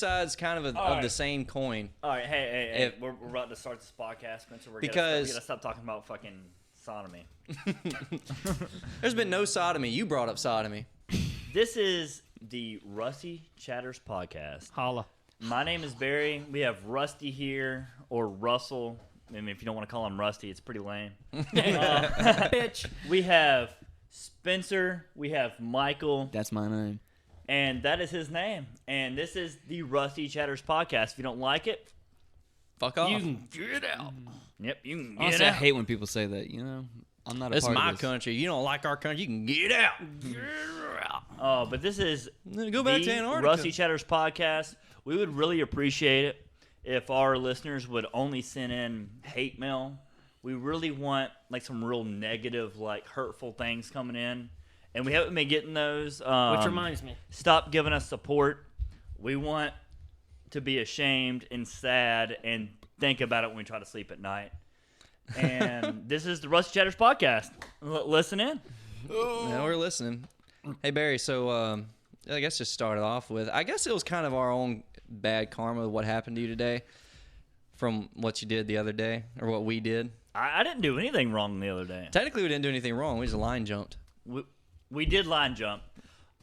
sides kind of of the same coin. All right, hey, we're about to start this podcast, Spencer. We gotta stop talking about fucking sodomy. There's been no sodomy. You brought up sodomy. This is the Rusty Chatters podcast. Holla. My name is Barry. We have Rusty here, or Russell. I mean, if you don't want to call him Rusty, it's pretty lame. Bitch. We have Spencer. We have Michael. That's my name. And that is his name. And this is the Rusty Chatters podcast. If you don't like it, fuck off. You can get out. Yep, you can get Honestly, out. I hate when people say that. You know, I'm not a This is part my of this. country. You don't like our country, you can get out. Oh, but this is Go back to Antarctica. Rusty Chatters podcast. We would really appreciate it if our listeners would only send in hate mail. We really want like some real negative, like hurtful things coming in, and we haven't been getting those. Which reminds me. Stop giving us support. We want to be ashamed and sad and think about it when we try to sleep at night. And this is the Rusty Chatters podcast. Listen in. Now we're listening. Hey, Barry, so I guess just start it off with, I guess it was kind of our own bad karma what happened to you today from what you did the other day, or what we did. I didn't do anything wrong the other day. Technically, we didn't do anything wrong. We just line jumped. We did line jump.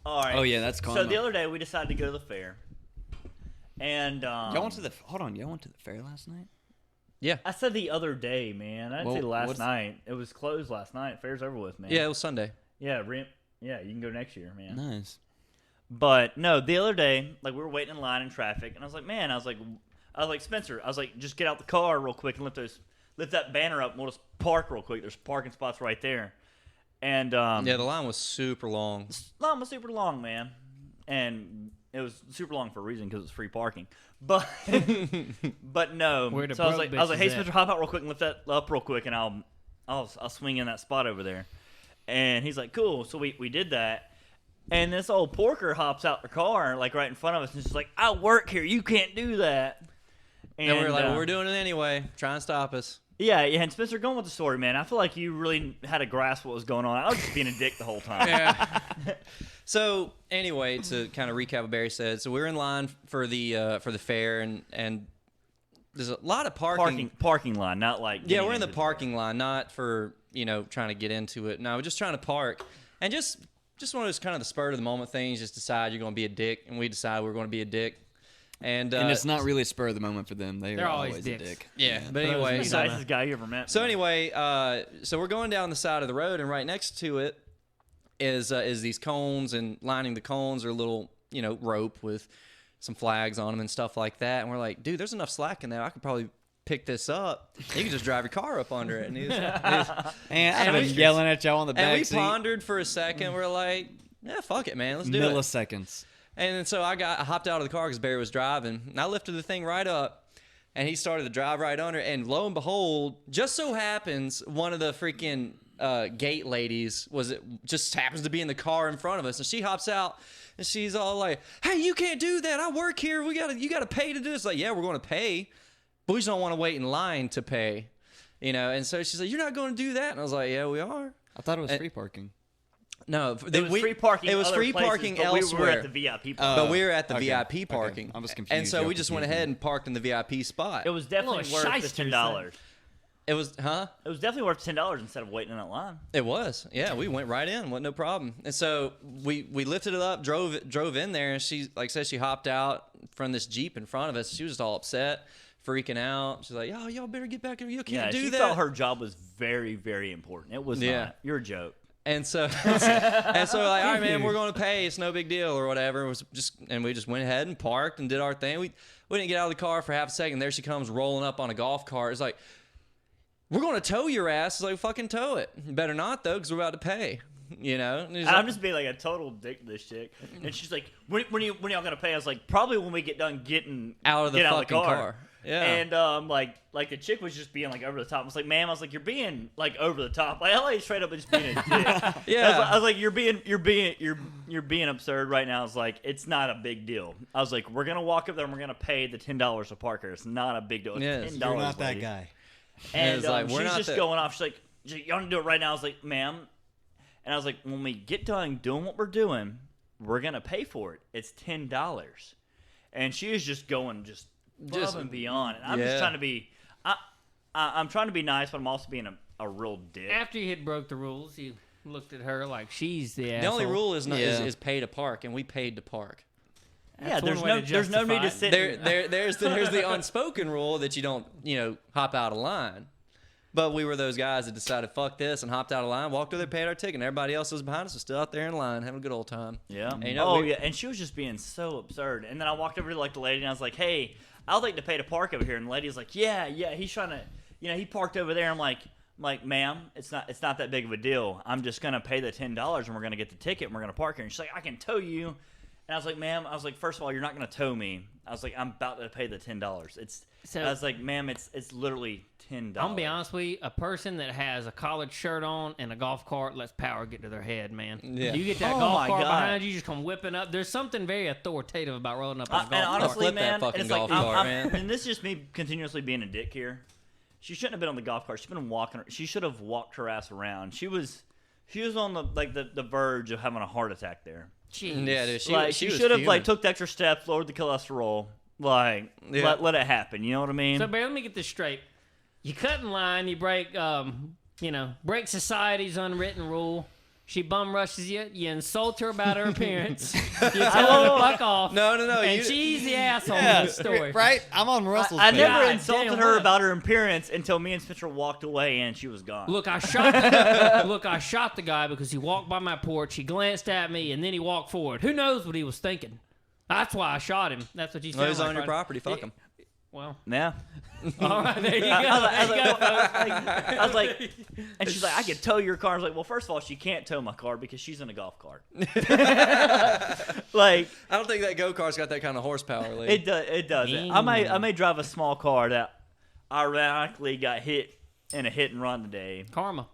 All right. Oh yeah, that's karma. So the other day we decided to go to the fair, and y'all went to the y'all went to the fair last night? Yeah. I said the other day, man. I didn't say last night. It was closed last night. Fair's over with, man. Yeah, it was Sunday. Yeah, yeah, you can go next year, man. Nice. But no, the other day, like we were waiting in line in traffic, and I was like, Spencer, I was like, just get out the car real quick and lift that banner up, and we'll just park real quick. There's parking spots right there. And yeah, the line was super long. The line was super long, man, and it was super long for a reason because it's free parking. But but no, Where the so I was broke like, hey bitches Spencer, at? hop out real quick and lift that up real quick, and I'll swing in that spot over there. And he's like, cool. So we did that. And this old porker hops out the car, like right in front of us, and she's like, I work here. You can't do that. And we were like, well, we're doing it anyway. Try and stop us. Yeah, and Spencer, going with the story, man. I feel like you really had a grasp of what was going on. I was just being a dick the whole time. Yeah. So anyway, to kind of recap what Barry said, so we're in line for the fair, and there's a lot of parking line, not like yeah, we're in the parking line, not for trying to get into it. No, we're just trying to park, and just one of those kind of the spur of the moment things. Just decide you're going to be a dick, and we decide we're going to be a dick. And it's not really a spur of the moment for them. They're always a dicks. dick. Yeah, but anyway, he's the nicest guy you ever met. So anyway, so we're going down the side of the road, and right next to it is these cones, and lining the cones are a little rope with some flags on them and stuff like that. And we're like, dude, there's enough slack in there. I could probably pick this up. You can just drive your car up under it. And I've been yelling at y'all on the back and we seat. pondered for a second. We're like, yeah, fuck it, man. Let's do it. Milliseconds. And then so I hopped out of the car because Barry was driving, and I lifted the thing right up, and he started to drive right under. And lo and behold, just so happens one of the freaking gate ladies just happens to be in the car in front of us, and she hops out, and she's all like, "Hey, you can't do that. I work here. You gotta pay to do this." Like, yeah, we're going to pay, but we just don't want to wait in line to pay, And so she's like, "You're not going to do that," and I was like, "Yeah, we are." I thought it was free parking. It No, was free parking. It was free parking elsewhere. We were at the VIP parking. But we were at the VIP parking. I was confused. And so we just went ahead and parked in the VIP spot. It was definitely worth the $10. It was, huh? It was definitely worth $10 instead of waiting in that line. It was. Yeah, we went right in. Wasn't no problem. And so we lifted it up, drove in there, and she, like I said, she hopped out from this Jeep in front of us. She was just all upset, freaking out. She's like, "Oh, y'all better get back here. You can't do that." She felt her job was very, very important. It was not. You're a joke. And so we're like, all right, man, we're going to pay. It's no big deal or whatever. It was and we just went ahead and parked and did our thing. We didn't get out of the car for half a second. There she comes rolling up on a golf cart. It's like, "We're going to tow your ass." It's like, "Fucking tow it." You better not, though, because we're about to pay. I'm just being like a total dick to this chick. And she's like, when y'all going to pay? I was like, probably when we get done getting out of the fucking car. Yeah. And like the chick was just being like over the top. I was like, "Ma'am," I was like, "You're being like over the top." Like, I like straight up and just being a dick. Yeah. I was like, "You're being absurd right now." I was like, "It's not a big deal." I was like, "We're gonna walk up there and we're gonna pay the $10 to park her. It's not a big deal. It's Yes. $10." You're not that guy. And like, we're she's not just going off. She's like, "You want to do it right now?" I was like, "Ma'am," and I was like, "When we get done doing what we're doing, we're gonna pay for it. It's $10." and she is just going above and beyond. And I'm just Yeah. trying to be, I'm trying to be nice, but I'm also being a real dick. After you had broke the rules, you looked at her like she's the asshole. The only rule is not Yeah. is pay to park, and we paid to park. Yeah, That's one way to there's no need to justify sit. There's the unspoken rule that you don't hop out of line. But we were those guys that decided fuck this and hopped out of line, walked over there, paid our ticket, and everybody else was behind us was still out there in line having a good old time. Yeah. And, Yeah, and she was just being so absurd. And then I walked over to like the lady and I was like, "Hey, I'll take to pay to park over here." And the lady was like, "Yeah, he's trying to, he parked over there." I'm like, "Ma'am, it's not that big of a deal. I'm just gonna pay the $10 and we're gonna get the ticket and we're gonna park here." And she's like, "I can tow you." And I was like, "Ma'am," I was like, "First of all, you're not gonna tow me." I was like, "I'm about to pay the $10. I was like, "Ma'am, it's literally $10." I'm gonna be honest with you. A person that has a collared shirt on and a golf cart lets power get to their head, man. Yeah. You get that Oh golf my cart God. behind you, just come whipping up. There's something very authoritative about rolling up on a golf And cart. honestly, Flip that man, fucking and it's like, golf cart, I'm- man. and this is just me continuously being a dick here. She shouldn't have been on the golf cart. She's been walking. She should have walked her ass around. She was on the verge of having a heart attack there. Jeez. Yeah, dude, She was should have fuming. took the extra steps, lowered the cholesterol, Yeah. let it happen. You know what I mean? So, Barry, let me get this straight. You cut in line, you break, break society's unwritten rule. She bum rushes you. You insult her about her appearance. You tell her to fuck off. No, And you- she's the asshole in the story. Right? I'm on Russell's I page. never God insulted damn, her what? about her appearance until me and Spencer walked away and she was gone. Look, I shot the guy because he walked by my porch. He glanced at me, and then he walked forward. Who knows what he was thinking? That's why I shot him. That's what you said. Well, he's on your property. Fuck him. Well, Yeah. all right, there you go. I was like, and she's like, "I can tow your car." I was like, "Well, first of all, she can't tow my car because she's in a golf cart." Like, I don't think that go-kart's got that kind of horsepower, lady. it doesn't. I may drive a small car that ironically got hit in a hit and run today, Karma.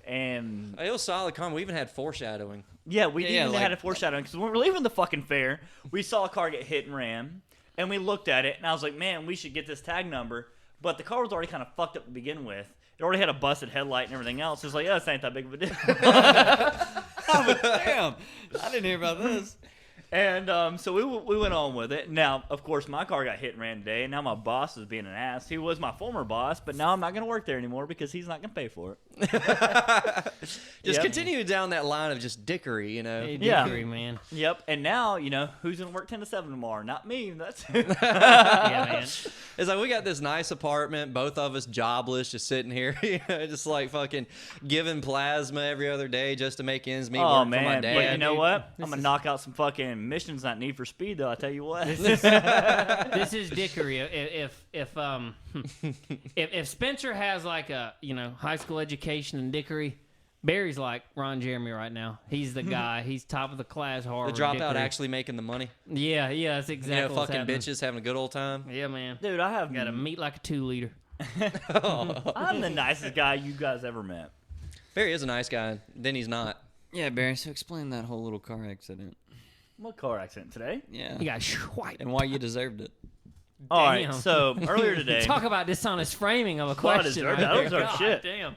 and It was solid comment. We even had foreshadowing. yeah, we Yeah, even like- had a foreshadowing because when we were leaving the fucking fair, we saw a car get hit and ran, and we looked at it, and I was like, "Man, we should get this tag number." But the car was already kind of fucked up to begin with. It already had a busted headlight and everything else. It's like, yeah, this ain't that big of a deal. Damn. I didn't hear about this. And so we went on with it. Now, of course, my car got hit and ran today. And now my boss is being an ass. He was my former boss, but now I'm not going to work there anymore because he's not going to pay for it. Just Yep. continue down that line of just dickery, Hey, Yeah. dickery, man. Yep. And now, who's going to work 10 to 7 tomorrow? Not me. That's Yeah, man. It's like we got this nice apartment, both of us jobless, just sitting here, just like fucking giving plasma every other day just to make ends meet. Oh, work for my man. dad. But you know dude. what? This I'm going to is- knock out some fucking missions not Need for Speed, though. I tell you what. This is dickery. If Spencer has like a high school education in dickery, Barry's like Ron Jeremy right now. He's the guy. He's top of the class. The Harvard. dropout dickery. actually making the money. Yeah, that's exactly. what's Fucking happening. bitches having a good old time. Yeah, man. Dude, I have Got to meet like a 2-liter. I'm the nicest guy you guys ever met. Barry is a nice guy. Then he's not. Yeah, Barry, so explain that whole little car accident. What car accident today? Yeah. He got swiped. And why you deserved it. All right, Damn. so earlier today, Talk about dishonest framing of a Well, I question. deserve right that. I there. deserve God shit. Damn.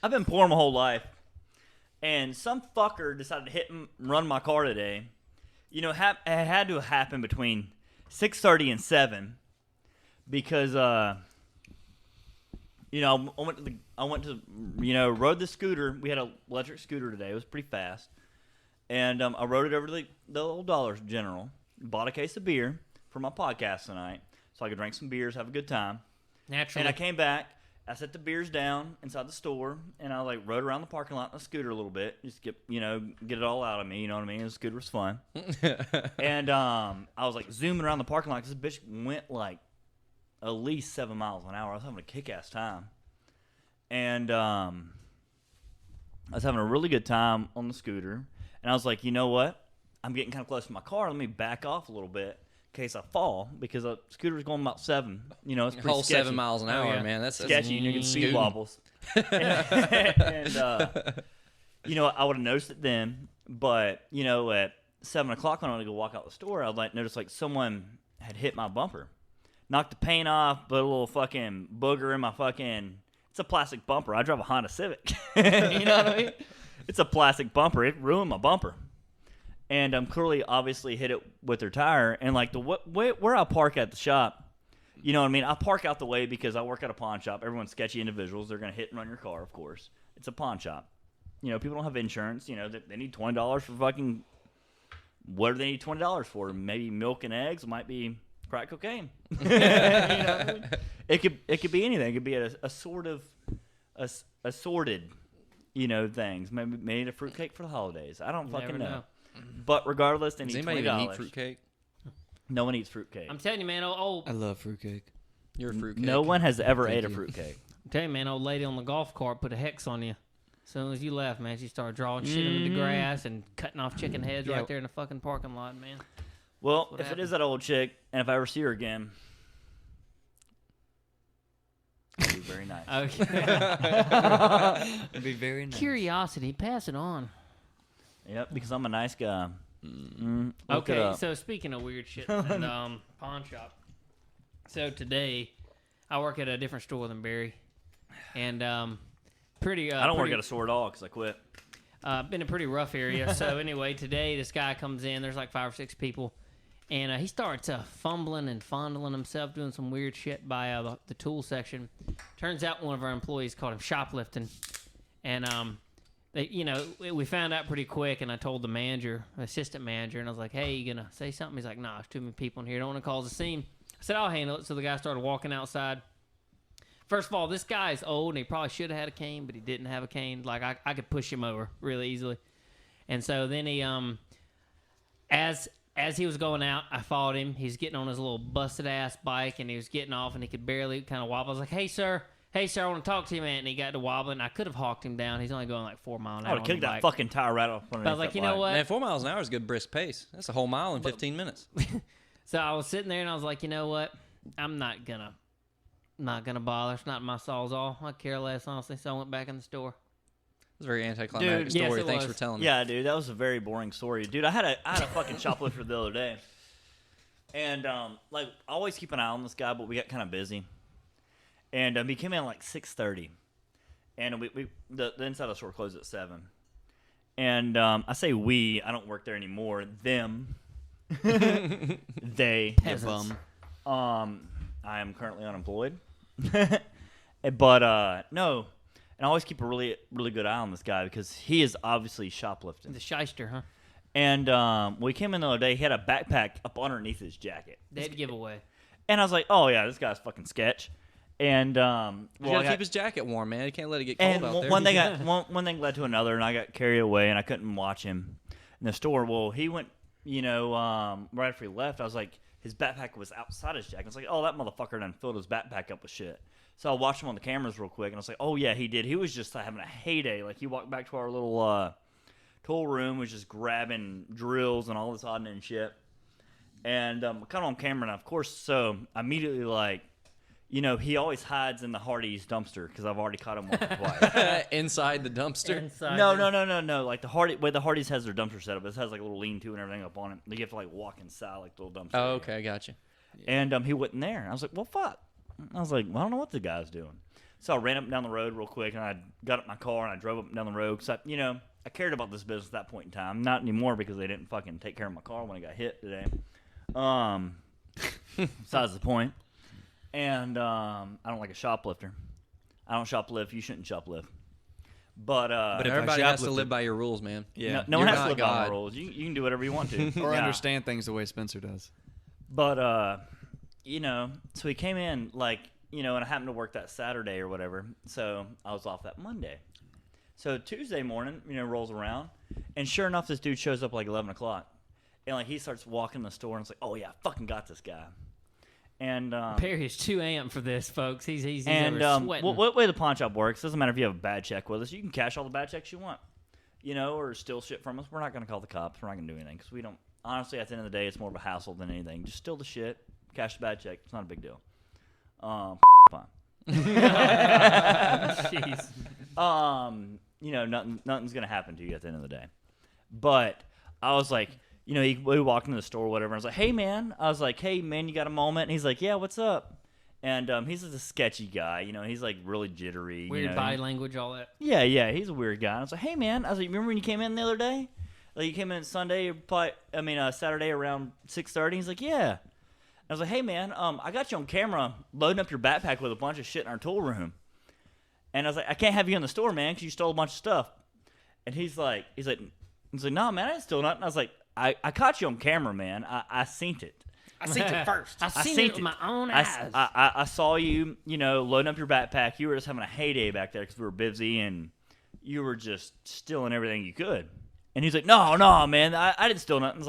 I've been poor my whole life, and some fucker decided to hit and run my car today. It had to happen between 6:30 and 7 because I went to rode the scooter. We had an electric scooter today. It was pretty fast, and I rode it over to the old Dollar General. Bought a case of beer for my podcast tonight, so I could drink some beers, have a good time. Naturally. And I came back. I set the beers down inside the store, and I rode around the parking lot on the scooter a little bit, just get it all out of me. You know what I mean? The scooter was fun. And I was zooming around the parking lot because this bitch went at least 7 miles an hour. I was having a kick-ass time, and I was having a really good time on the scooter. And I was like, you know what? I'm getting kind of close to my car. Let me back off a little bit in case I fall because a scooter's going about 7. It's pretty Whole sketchy. 7 miles an hour, yeah. man. That's Sketchy, and you can speed scooting. wobbles. and I would have noticed it then, but at 7 o'clock when I went to go walk out the store, I noticed someone had hit my bumper, knocked the paint off, put a little fucking booger in my fucking. It's a plastic bumper. I drive a Honda Civic. You know what I mean? It's a plastic bumper. It ruined my bumper. and clearly, obviously, hit it with their tire. And like where I park at the shop, you know what I mean? I park out the way because I work at a pawn shop. Everyone's sketchy individuals. They're gonna hit and run your car, of course. It's a pawn shop. You know, people don't have insurance. You know, they need $20 for fucking. What do they need $20 for? Maybe milk and eggs. It might be crack cocaine. You know, it could be anything. It could be a sort of assorted, you know, things. Maybe made a fruitcake for the holidays. I don't fucking know. But regardless, they need $20. Does anybody even eat fruitcake? No one eats fruitcake. I'm telling you, man. I love fruitcake. You're a fruitcake. No one has ever ate a you. fruitcake. I'm telling you, man. Old lady on the golf cart put a hex on you. As soon as you left, man, she started drawing shit into the grass and cutting off chicken heads right there in the fucking parking lot, man. Well, if it is that old chick, and if I ever see her again, it'd be very nice. Okay. It'd be very nice. Curiosity, pass it on. Yep, because I'm a nice guy. Look it Okay, up. so speaking of weird shit and pawn shop. So today, I work at a different store than Barry, and pretty. I don't work at a store at all because I quit. Been a pretty rough area. So anyway, today this guy comes in. There's like 5 or 6 people, and he starts fumbling and fondling himself, doing some weird shit by the tool section. Turns out one of our employees caught him shoplifting, and we found out pretty quick. And I told the manager, assistant manager, and I was like, "Hey, you gonna say something?" He's like, "Nah, there's too many people in here. Don't want to cause a scene." I said, "I'll handle it." So the guy started walking outside. First of all, this guy is old, and he probably should have had a cane, but he didn't have a cane. Like, I could push him over really easily. And so then he, as he was going out, I followed him. He's getting on his little busted-ass bike, and he was getting off, and he could barely kind of wobble. I was like, hey, sir, I want to talk to you, man. And he got to wobbling. I could have hawked him down. He's only going like 4 miles an hour. I would have kicked that fucking tire right off. But I was like, you know what? Man, 4 miles an hour is a good brisk pace. That's a whole mile in 15 minutes. So I was sitting there, and I was like, you know what? I'm not gonna bother. It's not my sawzall. I care less, honestly. So I went back in the store. It's a very anticlimactic Dude, yes, story. it Thanks was. for telling me. Yeah, dude, that was a very boring story. Dude, I had a fucking shoplifter the other day. And, like, I always keep an eye on this guy, but we got kind of busy. And he came in at like 6:30. And the inside of the store closed at 7. And I say we, I don't work there anymore. Them. They. Peasants. I am currently unemployed. But, no. And I always keep a really, really good eye on this guy because he is obviously shoplifting. The shyster, huh? And we came in the other day. He had a backpack up underneath his jacket. Dead giveaway. And I was like, oh, yeah, this guy's fucking sketch. And You gotta keep his jacket warm, man. You can't let it get cold and out there. one thing led to another, and I got carried away, and I couldn't watch him in the store. Well, he went, right after he left, I was like, his backpack was outside his jacket. I was like, oh, that motherfucker done filled his backpack up with shit. So I watched him on the cameras real quick, and I was like, oh, yeah, he did. He was just having a heyday. Like, he walked back to our little tool room, was just grabbing drills and all this odd and shit. And kind of on camera, and of course, so immediately, like, he always hides in the Hardee's dumpster because I've already caught him once or twice. Inside the dumpster. No. Like way the Hardee's has their dumpster set up. It has like a little lean-to and everything up on it. You have to like walk inside like the little dumpster. Oh, okay, I got you. And he wasn't there. I was like, well, fuck. I was like, well, I don't know what the guy's doing. So I ran up and down the road real quick, and I got up my car and I drove up and down the road because I cared about this business at that point in time. Not anymore because they didn't fucking take care of my car when I got hit today. Besides the point. And I don't like a shoplifter. I don't shoplift. You shouldn't shoplift. But if I everybody has to shoplifted- live by your rules, man. Yeah. no one You're has to not live by God. my rules. You can do whatever you want to. Or Yeah. understand things the way Spencer does. But so he came in and I happened to work that Saturday or whatever. So I was off that Monday. So Tuesday morning, rolls around, and sure enough, this dude shows up like 11 o'clock, and like he starts walking the store, and it's like, oh yeah, I fucking got this guy. And Perry is too amped for this, folks. He's and over sweating. what way the pawn shop works doesn't matter if you have a bad check with us. You can cash all the bad checks you want, or steal shit from us. We're not going to call the cops. We're not going to do anything because we don't. Honestly, at the end of the day, it's more of a hassle than anything. Just steal the shit, cash the bad check. It's not a big deal. Fine. Jeez. Nothing's going to happen to you at the end of the day. But I was like, we walked into the store or whatever. I was like, hey, man. You got a moment? And he's like, yeah, what's up? And he's just a sketchy guy. He's like really jittery. Weird body language, all that. Yeah, he's a weird guy. And I was like, hey, man. I was like, remember when you came in the other day? Like, you came in Sunday, Saturday around 6:30. He's like, yeah. I was like, hey, man, I got you on camera loading up your backpack with a bunch of shit in our tool room. And I was like, I can't have you in the store, man, because you stole a bunch of stuff. And he's like, no, man, I didn't steal nothing. I was like, I caught you on camera, man. I seen it. I seen it first. I seen it with my own eyes. I saw you, loading up your backpack. You were just having a heyday back there because we were busy, and you were just stealing everything you could. And he's like, no, man, I didn't steal nothing. I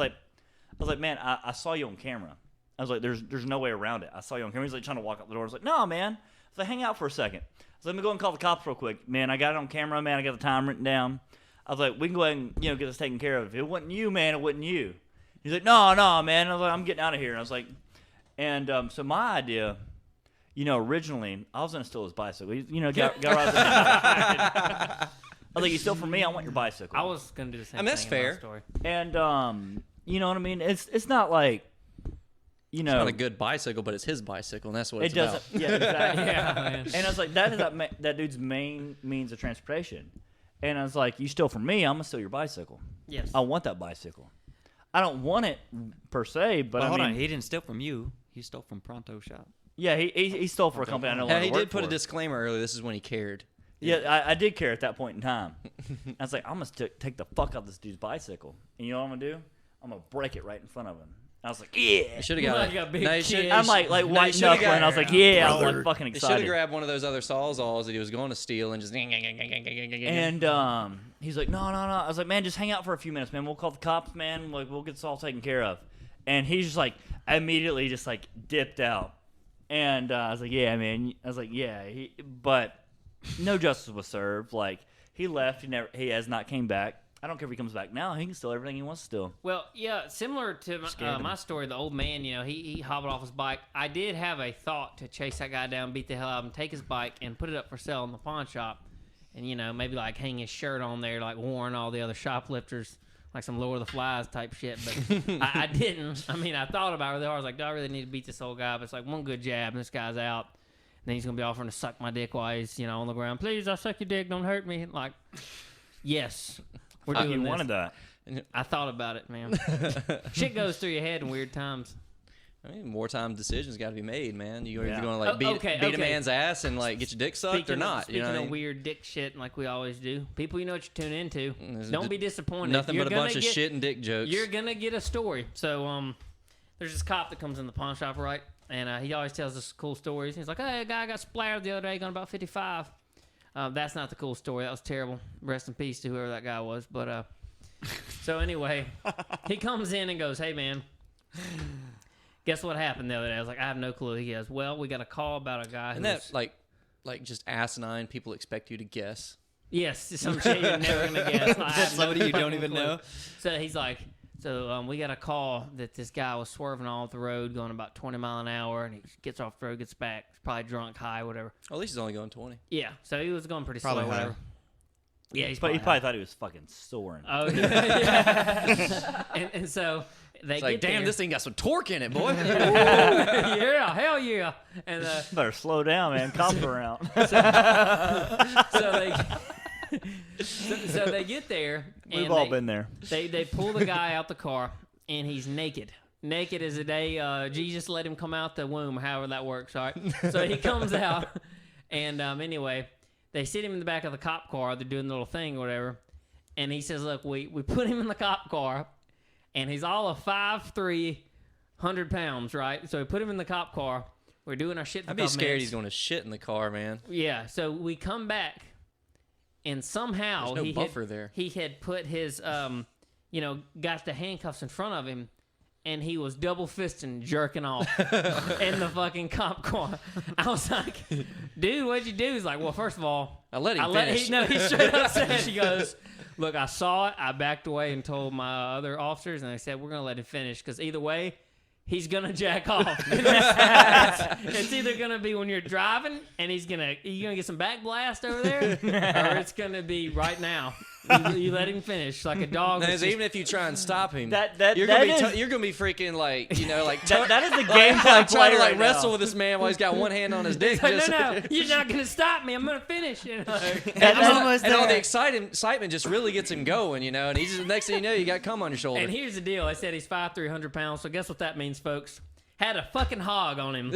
was like, man, I saw you on camera. I was like, there's no way around it. I saw you on camera. He's like trying to walk out the door. I was like, no, man. I was like, hang out for a second. So let me go and call the cops real quick. Man, I got it on camera, man. I got the time written down. I was like, we can go ahead and, get this taken care of. If it wasn't you, man, it wasn't you. He's like, no, man. I was like, I'm getting out of here. And I was like, so my idea, originally, I was going to steal his bicycle. Got I was like, you steal from me, I want your bicycle. I was going to do the same thing. That's fair. Story. And, you know what I mean? It's not like, It's not a good bicycle, but it's his bicycle, and that's what it's about. Yeah, exactly. Yeah, man. And I was like, that is that dude's main means of transportation. And I was like, you steal from me, I'm going to steal your bicycle. Yes. I want that bicycle. I don't want it per se, but hold on, he didn't steal from you. He stole from Pronto Shop. Yeah, he stole for a company I no Yeah, longer he work did put for. a disclaimer earlier. This is when he cared. Yeah, I did care at that point in time. I was like, I'm going to take the fuck out of this dude's bicycle. And you know what I'm going to do? I'm going to break it right in front of him. I was like, yeah. You should have got Like a big no, you kid. should- I'm like white you should've knuckling. I was like, yeah. I was like fucking He should excited. have grabbed one of those other sawzalls that he was going to steal and just. And he's like, no. I was like, man, just hang out for a few minutes, man. We'll call the cops, man. Like, we'll get this all taken care of. And he's just like, immediately just like dipped out. And I was like, yeah, man. I was like, yeah. But no justice was served. Like, he left. He has not came back. I don't care if he comes back now. He can steal everything he wants to steal. Well, yeah, similar to my story, the old man, he hobbled off his bike. I did have a thought to chase that guy down, beat the hell out of him, take his bike, and put it up for sale in the pawn shop. And, maybe like hang his shirt on there, like warn all the other shoplifters, like some Lord of the Flies type shit. But I didn't. I mean, I thought about it really hard. I was like, do I really need to beat this old guy? But it's like one good jab, and this guy's out. And then he's going to be offering to suck my dick while he's, on the ground. Please, I'll suck your dick. Don't hurt me. Like, yes. We're doing You this. wanted that. I thought about it, man. Shit goes through your head in weird times. I mean, wartime decisions got to be made, man. You're Yeah. either going to like beat a man's ass and like get your dick sucked Speaking or not. Speaking You know what I of mean? weird dick shit, like we always do, people, you know what you're tuning into. There's Don't be disappointed. Nothing You're but a gonna bunch of get- shit and dick jokes. You're gonna get a story. So, there's this cop that comes in the pawn shop, right? And he always tells us cool stories. He's like, "Hey, a guy got splattered the other day, going about 55." That's not the cool story. That was terrible. Rest in peace to whoever that guy was. But so anyway, he comes in and goes, "Hey, man, guess what happened the other day?" I was like, "I have no clue." He goes, "Well, we got a call about a guy and who's..." that like just asinine. People expect you to guess. Yes, some shit you're never gonna guess. I have no Somebody you don't fucking even clue. know. So he's like, we got a call that this guy was swerving off the road going about 20 miles an hour, and he gets off the road, gets back, he's probably drunk, high, whatever. Well, at least he's only going 20. Yeah, so he was going pretty Probably slow, high. whatever. Yeah, he's But he probably probably thought he was fucking soaring. high. Oh, yeah. and so they It's get like, damn, there. this thing got some torque in it, boy. Yeah, hell yeah. And Better slow down, man. Cops are around. so they... So they get there, and We've all been there. They pull the guy out the car, and he's naked. Naked as the day Jesus let him come out the womb, however that works, all right? So he comes out, and anyway, they sit him in the back of the cop car. They're doing the little thing or whatever, and he says, look, we put him in the cop car, and he's all of 5'3", 100 pounds, right? So we put him in the cop car. We're doing our shit for I'd be a couple scared minutes. he's going to shit in the car, man. Yeah, so we come back, and somehow There's no buffer there. he had put his, got the handcuffs in front of him, and he was double fisting, jerking off in the fucking cop car. I was like, dude, what'd you do? He's like, well, first of all, I let him finish. He straight up said, he goes, look, I saw it. I backed away and told my other officers, and they said, we're going to let him finish, because either way, he's going to jack off. It's either going to be when you're driving and you're going to get some back blast over there, or it's going to be right now. You let him finish like a dog. Because even if you try and stop him, That you're that gonna be is- you're gonna be freaking like that is a game trying plan to right wrestle now. with this man while he's got one hand on his dick. Like, just- no, you're not gonna stop me. I'm gonna finish. You know? and all the excitement just really gets him going, and he's just, next thing you know, you got cum on your shoulder. And here's the deal. I said he's 5'3", 100 pounds. So guess what that means, folks? Had a fucking hog on him.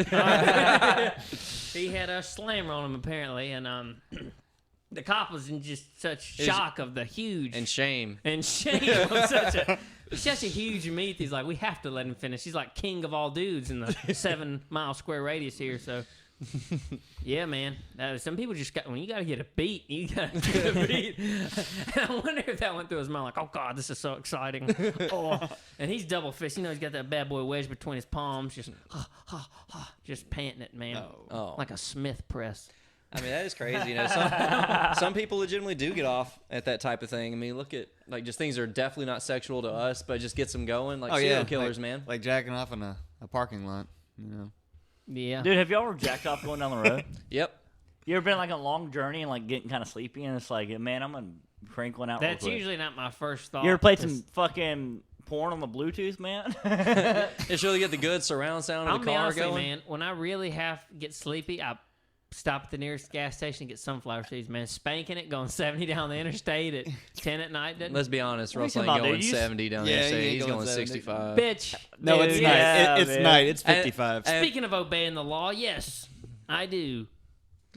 He had a slammer on him apparently, and the cop was in just such shock of the huge and shame. and shame of such a huge meat. He's like, we have to let him finish. He's like king of all dudes in the 7-mile square radius here. So, yeah, man. Some people just got when you got to get a beat, you got to get a beat. And I wonder if that went through his mind, like, oh god, this is so exciting. Oh. And he's double fisted. He's got that bad boy wedge between his palms, just panting it, man, like a Smith press. I mean, that is crazy. Some people legitimately do get off at that type of thing. I mean, look at like just things that are definitely not sexual to us, but just gets them going. Like serial killers, man. Like jacking off in a parking lot. Yeah. Dude, have y'all ever jacked off going down the road? Yep. You ever been like a long journey and like getting kind of sleepy and it's like, man, I'm gonna crank one out. That's real quick. usually not my first thought. You ever played 'cause some fucking porn on the Bluetooth, man? It's really get the good surround sound of I'll the be car honest with you, going. man. When I really get sleepy, I stop at the nearest gas station and get sunflower seeds, man. Spanking it, going 70 down the interstate at 10 at night. Let's be honest, What are you Russell talking ain't about, going dude? 70 down Yeah, there. he So ain't he's going going 70. 65. Bitch. No, Dude, it's yeah. night. It's man. night. It's 55. Speaking of obeying the law, yes, I do.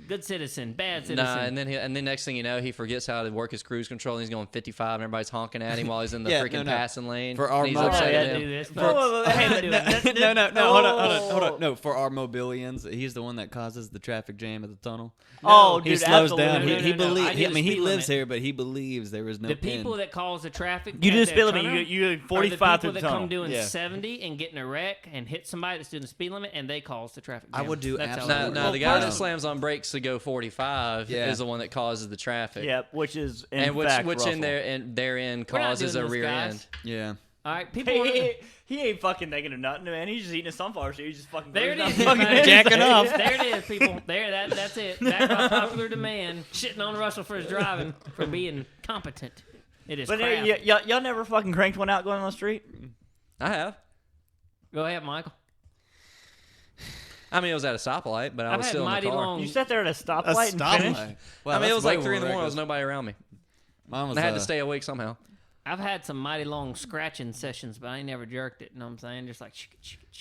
Good citizen, bad citizen. Nah, and then next thing you know, he forgets how to work his cruise control, and he's going 55, and everybody's honking at him while he's in the Yeah, freaking no. passing lane. For our and he's mo- upset I at gotta him. do this. Whoa, whoa, whoa, hey, No, hold on. No, for our mobilians, he's the one that causes the traffic jam at the tunnel. Oh, He dude, slows absolutely. down. No, He no, no. believes. I do I the mean, he speed lives limit. here, but he believes there is no The pin. people that cause the traffic. You do at the speed that limit. tunnel You are 45 the through people the that come tunnel. doing Yeah. 70 and get in a wreck and hit somebody that's doing the speed limit, and they cause the traffic I jam. would do That's how it absolutely- works. No, the guy Well, that first- slams on brakes to go 45 Yeah. is the one that causes the traffic. Yep, which is in And which fact in Russell. therein We're not causes doing a this, rear guys. end. Yeah. All right, people. wanna- He ain't fucking negative nothing, man. He's just eating a sunflower seed. He's just fucking There it cruising is. down the fucking Jacking interstate. off. There it is, people. That's it. Back by popular demand. Shitting on Russell for his driving, for being competent. It is But crap. y'all never fucking cranked one out going on the street? I have. Go ahead, Michael. I mean, it was at a stoplight, but I I've was had still in the mighty car. long- You sat there at a A stoplight and finished? stoplight. Wow, I mean, it that's was way like 3 in the more morning. There was reckless. nobody around me. Mine was. And I had to stay awake somehow. I've had some mighty long scratching sessions, but I ain't never jerked it. You know what I'm saying? Just like,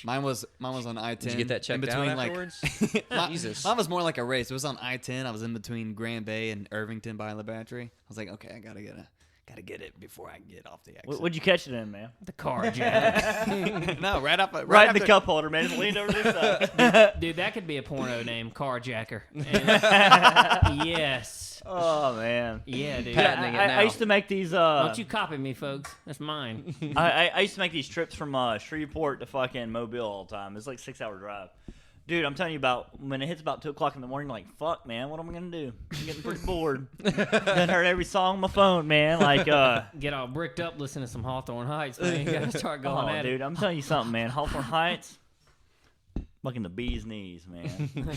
Mine was on I-10. Did you get that checked in out between, afterwards? Like, Jesus. Mine was more like a race. It was on I-10. I was in between Grand Bay and Irvington by La Battery. I was like, okay, I gotta get it before I get off the exit. What'd you catch it in, man? the car jack. No, right up. Right in the after- cup holder, man. Just leaned over to the side. Dude, that could be a porno name, Carjacker. Yes. Oh, man. Yeah, dude. Patenting it I now. used to make these. Don't you copy me, folks. That's mine. I used to make these trips from Shreveport to fucking Mobile all the time. It's like a 6-hour drive. Dude, I'm telling you about when it hits about 2 o'clock in the morning, like, fuck, man, what am I going to do? I'm getting pretty bored. Done heard every song on my phone, man. Like, Get all bricked up listening to some Hawthorne Heights, man. You gotta start going oh, at dude, it. I'm telling you something, man. Hawthorne Heights, fucking the bee's knees, man.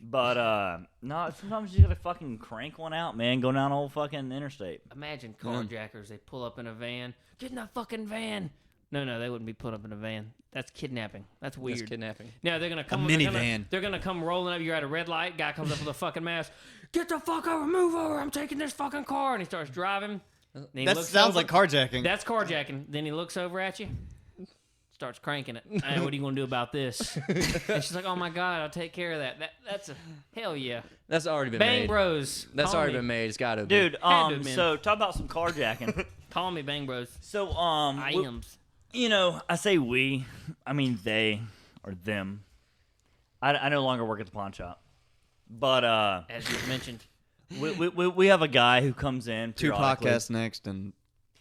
But, no, sometimes you gotta fucking crank one out, man. Go down old fucking interstate. Imagine carjackers. They pull up in a van. Get in that fucking van. No, they wouldn't be put up in a van. That's kidnapping. That's weird. That's kidnapping. No, they're gonna come. minivan. They're gonna come rolling up. You're at a red light. Guy comes up with a fucking mask. Get the fuck over. Move over. I'm taking this fucking car. And he starts driving. Then he That looks sounds over. like carjacking. That's carjacking. Then he looks over at you. Starts cranking it. Hey, what are you gonna do about this? And she's like, "Oh my god, I'll take care of that." That's a hell yeah. That's already been Bang made. Bros. That's Call already me. been made. It's got to be. Dude, Had to have been. so talk about some carjacking. Call me Bang Bros. So, I we- ams. you know, I say we, I mean they or them. I no longer work at the pawn shop, but As you mentioned. we have a guy who comes in 2 periodically. podcasts next, and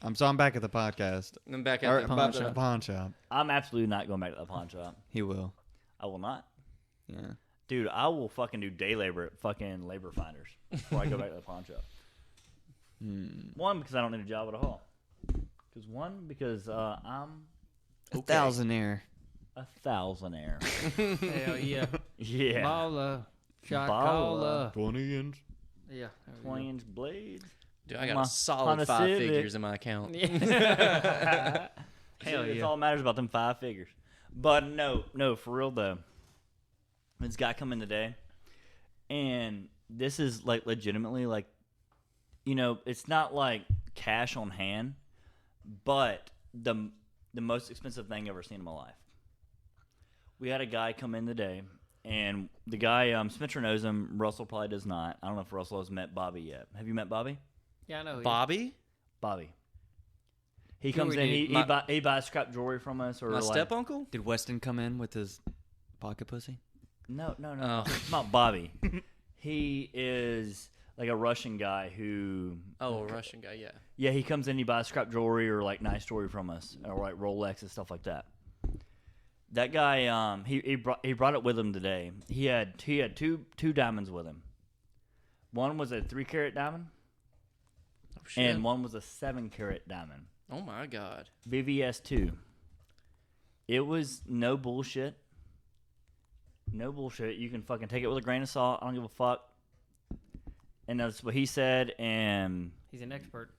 I'm back at the podcast. I'm back Or at the pawn pawn at the shop. pawn shop. I'm absolutely not going back to the pawn shop. He will. I will not. Yeah. Dude, I will fucking do day labor at fucking Labor Finders before I go back to the pawn shop. One, because I don't need a job at all. Because I'm A thousandaire. a thousandaire. Hell yeah. Yeah. Baller. Shot Baller. caller. 20 inch. Yeah. 20-inch blades. Dude, I got My a solid Honda 5 Civic. figures in my account. Hell It's yeah. all that matters about them 5 figures. But no, for real though. This guy come in today, and this is like legitimately like, it's not like cash on hand, but the most expensive thing I've ever seen in my life. We had a guy come in today, and the guy, Spencer knows him. Russell probably does not. I don't know if Russell has met Bobby yet. Have you met Bobby? Yeah, I know. Bobby? Bobby. He Jewelry comes in. dude. He buys scrap jewelry from us, or My like, step uncle? Did Weston come in with his pocket pussy? No. Oh. It's not Bobby. He is like a Russian guy who. Oh, a Russian guy, yeah. Yeah, he comes in. He buys scrap jewelry or like nice jewelry from us, or like Rolex and stuff like that. That guy, he brought it with him today. He had two diamonds with him. One was a 3-carat diamond, Oh, shit. and one was a 7-carat diamond. Oh, my God. BVS 2. It was no bullshit. No bullshit. You can fucking take it with a grain of salt. I don't give a fuck. And that's what he said, and He's an expert.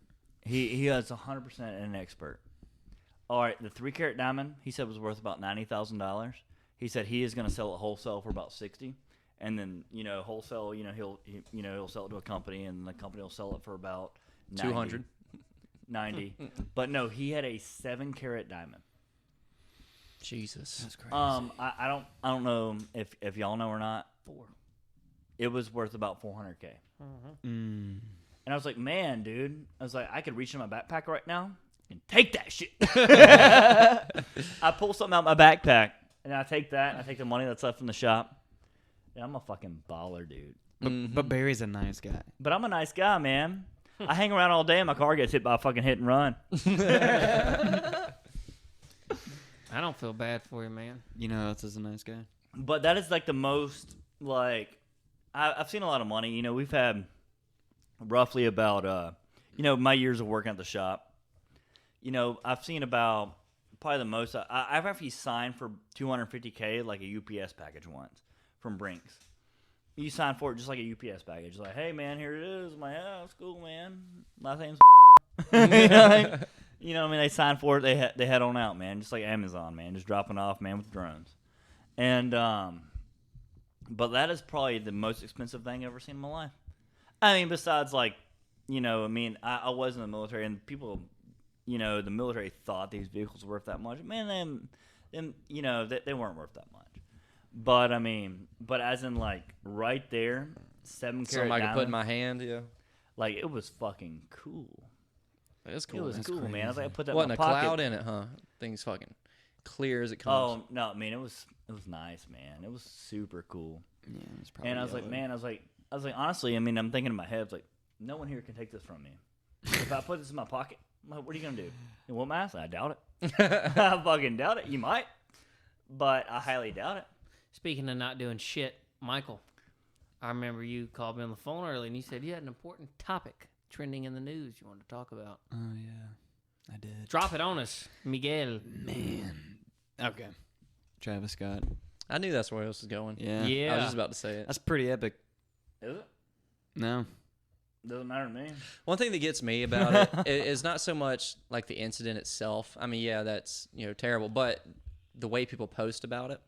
he is 100% an expert. All right, the 3-carat diamond, he said was worth about $90,000. He said he is going to sell it wholesale for about $60,000, and then wholesale, he'll sell it to a company, and the company will sell it for about 200. 90. But no, he had a 7-carat diamond. Jesus. That's crazy. I don't know if y'all know or not. 4. It was worth about $400K. Mm. And I was like, man, dude. I was like, I could reach in my backpack right now and take that shit. I pull something out of my backpack, and I take that, and I take the money that's left from the shop. And I'm a fucking baller, dude. But Barry's a nice guy. But I'm a nice guy, man. I hang around all day, and my car gets hit by a fucking hit and run. I don't feel bad for you, man. You know, else is a nice guy. But that is like the most, like, I've seen a lot of money. We've had roughly about, my years of working at the shop. I've seen about probably the most. I've actually signed for $250K like a UPS package once from Brinks. You sign for it just like a UPS package. It's like, hey, man, here it is. I'm like, oh, it's cool, man. Last name's You know what I mean? They signed for it. They head on out, man. Just like Amazon, man. Just dropping off, man, with drones. And, but that is probably the most expensive thing I've ever seen in my life. I mean, besides, like, I was in the military, and people, the military thought these vehicles were worth that much. Man, they weren't worth that much. But, but as in, like, right there, 7-carat Something I could diamond, put in my hand, yeah. like, it was fucking cool. It's cool. It was man. cool, man. I was like, I put that in Wasn't my a pocket. cloud in it, huh? Thing's fucking clear as it comes. Oh no, it was nice, man. It was super cool. Yeah, it's probably. And I was like, man, I was like, honestly, I'm thinking in my head, I was like, no one here can take this from me. If I put this in my pocket, I'm like, what are you gonna do? You want my ass? I doubt it. I fucking doubt it. You might, but I highly doubt it. Speaking of not doing shit, Michael, I remember you called me on the phone early and you said you had an important topic trending in the news you wanted to talk about. Oh yeah, I did. Drop it on us, Miguel. Man. Okay. Travis Scott. I knew that's where else was going. Yeah. Yeah. I was just about to say it. That's pretty epic. Is it? No. Doesn't matter to me. One thing that gets me about it is not so much like the incident itself. I mean, yeah, that's terrible, but the way people post about it.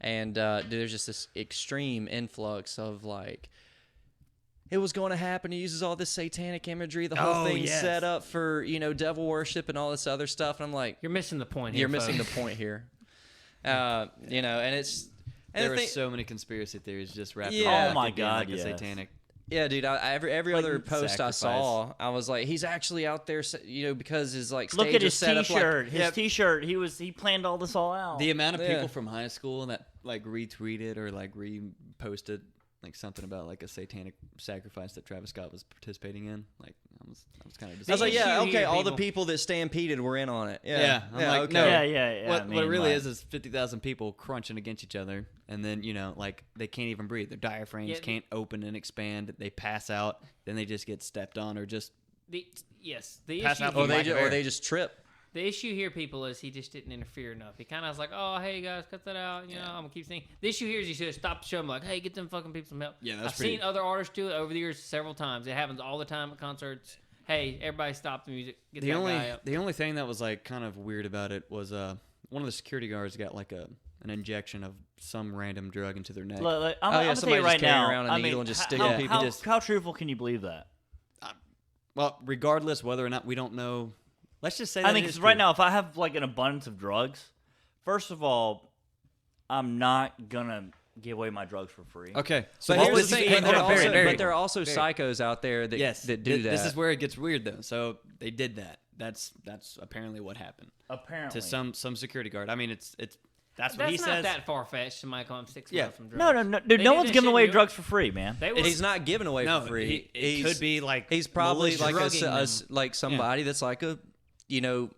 And dude, there's just this extreme influx of like, it was going to happen. He uses all this satanic imagery. The whole thing's set up for devil worship and all this other stuff. And I'm like, You're missing the point here. you're missing the folks. point here. And it's There the were thing- so many conspiracy theories just wrapped Yeah. around Oh my it being God, like a yes. satanic. Yeah, dude. Every Like other post I sacrifice. saw, I was like, he's actually out there, because his like stage Look at is his set up T-shirt. like, His T-shirt. He planned all this all out. The amount of Yeah. people from high school that like retweeted or like reposted like something about like a satanic sacrifice that Travis Scott was participating in. Like I was kind of. I was like, yeah, issue okay, here, all the people- people that stampeded were in on it. Yeah, Yeah, I'm like, okay. no. yeah. What I it mean, really like- is 50,000 people crunching against each other, and then like they can't even breathe. Their diaphragms Yeah, can't open and expand. They pass out. Then they just get stepped on or just Yes, the Pass issue. out Or from here- lack of air. they just trip. The issue here, people, is he just didn't interfere enough. He kind of was like, "Oh, hey guys, cut that out." You know, I'm gonna keep singing. The issue here is he should have stopped the show. I'm like, "Hey, get them fucking people some help." Yeah, that's I've seen other artists do it over the years several times. It happens all the time at concerts. Hey, everybody, stop the music. Get that guy up. The only thing that was like kind of weird about it was one of the security guards got like an injection of some random drug into their neck. I'm Oh, yeah, gonna tell somebody you just right carrying now. around a I needle mean, and just how- sticking how, people. How, how truthful can you believe that? Well, regardless whether or not we don't know, let's just say that I mean, it is because right true. now, if I have like an abundance of drugs, first of all, I'm not gonna give away my drugs for free. Okay, But what here's the was- thing, hold but on, Barry, there are also Barry. psychos out there that yes, that do that. This is where it gets weird though. So they did that. That's apparently what happened Apparently, to some security guard. I mean, it's that's what That's he not says. that far fetched. Somebody call him 6 Yeah. months from drugs. No, dude. They No did one's that giving shit away in Europe. drugs for free, man. They were, He's not giving away no, for free. it could be like He's probably malicious like drugging them. like somebody that's like a, you know,